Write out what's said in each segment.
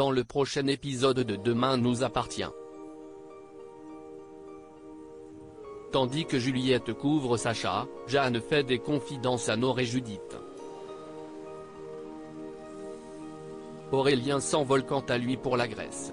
dans le prochain épisode de Demain nous appartient. Tandis que Juliette couvre Sacha, Jeanne fait des confidences à Nord et Judith. Aurélien s'envole quant à lui pour la Grèce.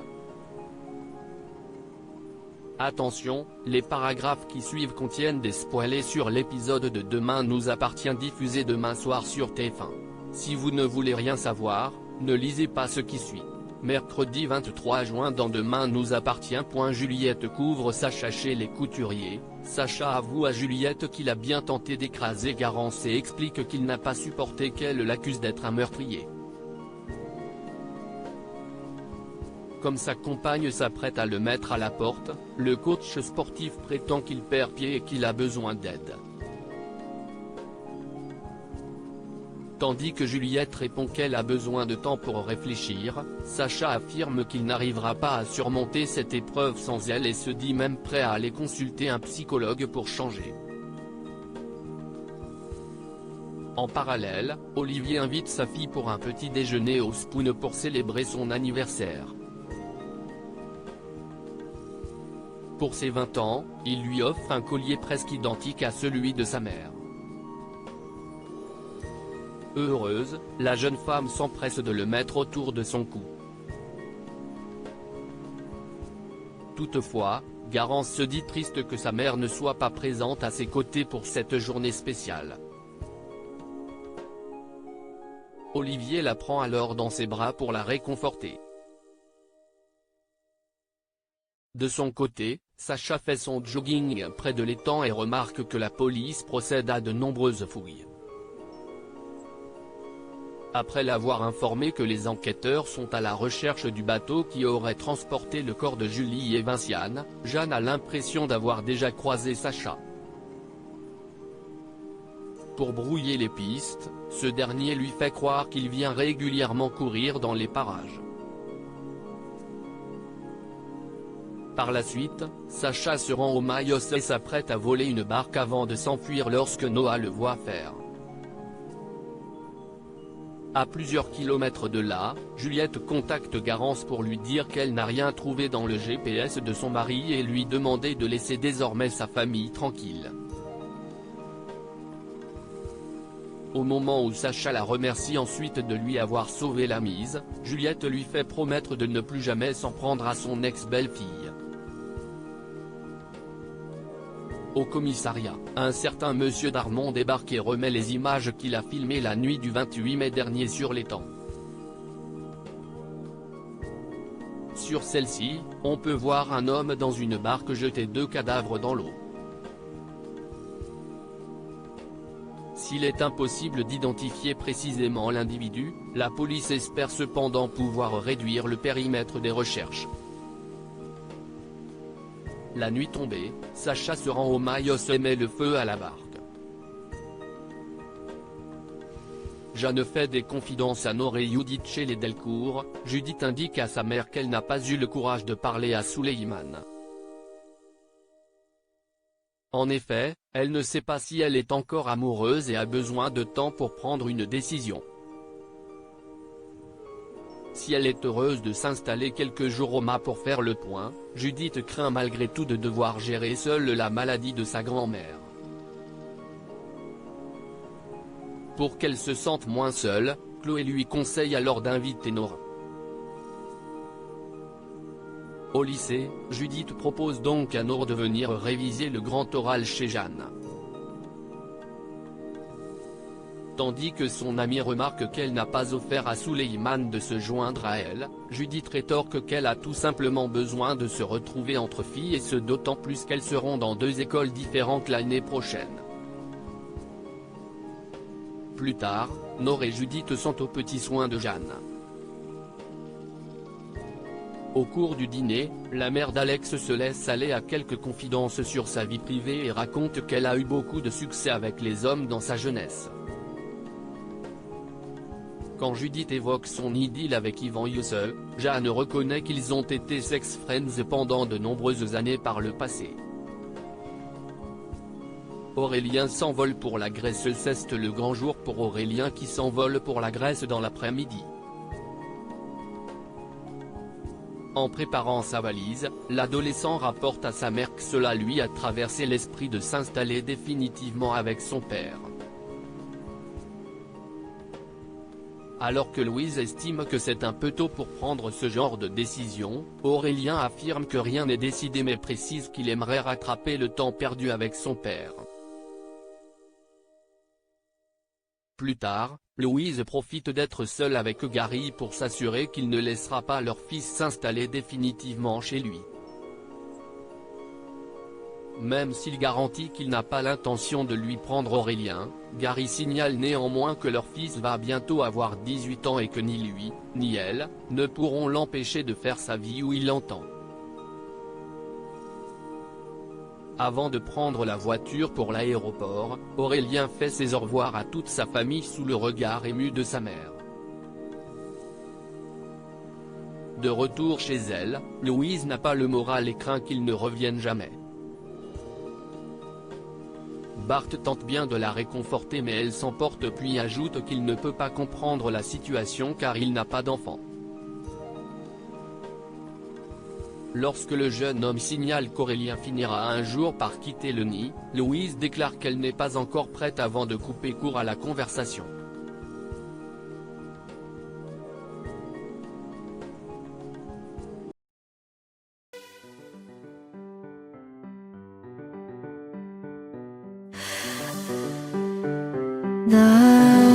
Attention, les paragraphes qui suivent contiennent des spoilers sur l'épisode de Demain nous appartient diffusé demain soir sur TF1. Si vous ne voulez rien savoir, ne lisez pas ce qui suit. Mercredi 23 juin dans Demain nous appartient. Juliette couvre Sacha chez les couturiers. Sacha avoue à Juliette qu'il a bien tenté d'écraser Garance et explique qu'il n'a pas supporté qu'elle l'accuse d'être un meurtrier. Comme sa compagne s'apprête à le mettre à la porte, le coach sportif prétend qu'il perd pied et qu'il a besoin d'aide. Tandis que Juliette répond qu'elle a besoin de temps pour réfléchir, Sacha affirme qu'il n'arrivera pas à surmonter cette épreuve sans elle et se dit même prêt à aller consulter un psychologue pour changer. En parallèle, Olivier invite sa fille pour un petit déjeuner au Spoon pour célébrer son anniversaire. Pour ses 20 ans, il lui offre un collier presque identique à celui de sa mère. Heureuse, la jeune femme s'empresse de le mettre autour de son cou. Toutefois, Garance se dit triste que sa mère ne soit pas présente à ses côtés pour cette journée spéciale. Olivier la prend alors dans ses bras pour la réconforter. De son côté, Sacha fait son jogging près de l'étang et remarque que la police procède à de nombreuses fouilles. Après l'avoir informé que les enquêteurs sont à la recherche du bateau qui aurait transporté le corps de Julie et Vinciane, Jeanne a l'impression d'avoir déjà croisé Sacha. Pour brouiller les pistes, ce dernier lui fait croire qu'il vient régulièrement courir dans les parages. Par la suite, Sacha se rend au Maïos et s'apprête à voler une barque avant de s'enfuir lorsque Noah le voit faire. À plusieurs kilomètres de là, Juliette contacte Garance pour lui dire qu'elle n'a rien trouvé dans le GPS de son mari et lui demander de laisser désormais sa famille tranquille. Au moment où Sacha la remercie ensuite de lui avoir sauvé la mise, Juliette lui fait promettre de ne plus jamais s'en prendre à son ex-belle-fille. Au commissariat, un certain monsieur Darmon débarque et remet les images qu'il a filmées la nuit du 28 mai dernier sur l'étang. Sur celle-ci, on peut voir un homme dans une barque jeter 2 cadavres dans l'eau. S'il est impossible d'identifier précisément l'individu, la police espère cependant pouvoir réduire le périmètre des recherches. La nuit tombée, Sacha se rend au Maïos et met le feu à la barque. Jeanne fait des confidences à Nord et Judith chez les Delcourt. Judith indique à sa mère qu'elle n'a pas eu le courage de parler à Souleymane. En effet, elle ne sait pas si elle est encore amoureuse et a besoin de temps pour prendre une décision. Si elle est heureuse de s'installer quelques jours au MA pour faire le point, Judith craint malgré tout de devoir gérer seule la maladie de sa grand-mère. Pour qu'elle se sente moins seule, Chloé lui conseille alors d'inviter Nora. Au lycée, Judith propose donc à Nora de venir réviser le grand oral chez Jeanne. Tandis que son amie remarque qu'elle n'a pas offert à Souleymane de se joindre à elle, Judith rétorque qu'elle a tout simplement besoin de se retrouver entre filles et ce d'autant plus qu'elles seront dans 2 écoles différentes l'année prochaine. Plus tard, Nora et Judith sont aux petits soins de Jeanne. Au cours du dîner, la mère d'Alex se laisse aller à quelques confidences sur sa vie privée et raconte qu'elle a eu beaucoup de succès avec les hommes dans sa jeunesse. Quand Judith évoque son idylle avec Yvan Yussel, Jeanne reconnaît qu'ils ont été sex friends pendant de nombreuses années par le passé. Aurélien s'envole pour la Grèce. C'est le grand jour pour Aurélien qui s'envole pour la Grèce dans l'après-midi. En préparant sa valise, l'adolescent rapporte à sa mère que cela lui a traversé l'esprit de s'installer définitivement avec son père. Alors que Louise estime que c'est un peu tôt pour prendre ce genre de décision, Aurélien affirme que rien n'est décidé mais précise qu'il aimerait rattraper le temps perdu avec son père. Plus tard, Louise profite d'être seule avec Gary pour s'assurer qu'il ne laissera pas leur fils s'installer définitivement chez lui. Même s'il garantit qu'il n'a pas l'intention de lui prendre Aurélien, Gary signale néanmoins que leur fils va bientôt avoir 18 ans et que ni lui, ni elle, ne pourront l'empêcher de faire sa vie où il l'entend. Avant de prendre la voiture pour l'aéroport, Aurélien fait ses au revoir à toute sa famille sous le regard ému de sa mère. De retour chez elle, Louise n'a pas le moral et craint qu'il ne revienne jamais. Bart tente bien de la réconforter mais elle s'emporte puis ajoute qu'il ne peut pas comprendre la situation car il n'a pas d'enfant. Lorsque le jeune homme signale qu'Aurélien finira un jour par quitter le nid, Louise déclare qu'elle n'est pas encore prête avant de couper court à la conversation. 날